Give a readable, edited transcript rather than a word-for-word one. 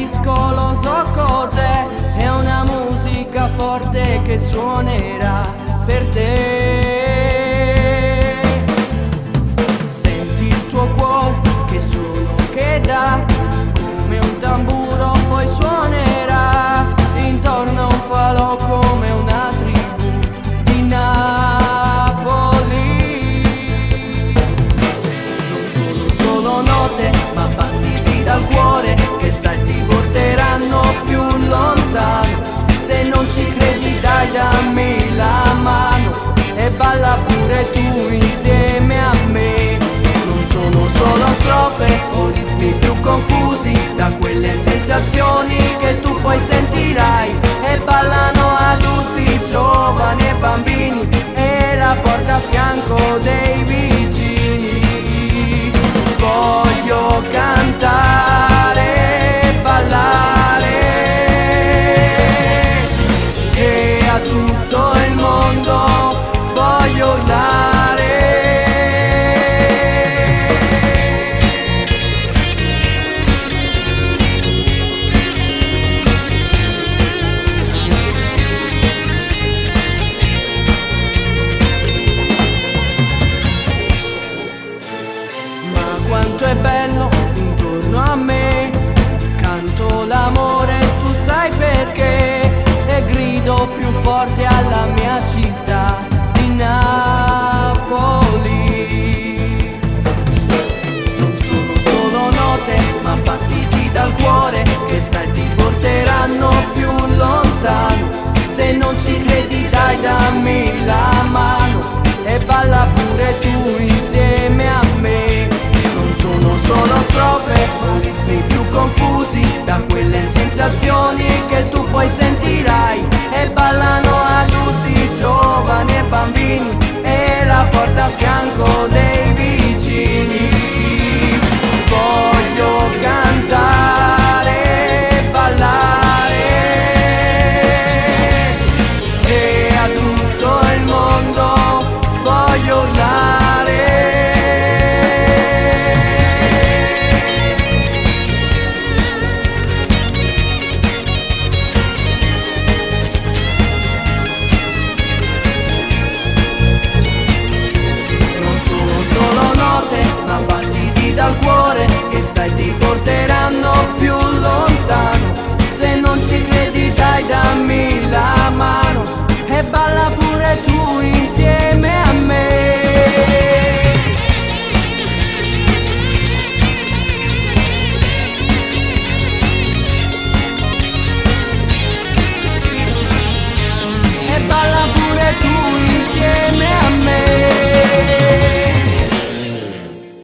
disco, lo so cos'è, è una musica forte che suonerà per te. Senti il tuo cuore che suono che dà, come un tamburo poi suonerà, intorno a un falò come una tribù di Napoli. Non sono solo note ma battiti dal cuore che sai ti porteranno più lontano. Se non ci credi dai dammi la mano e balla pure tu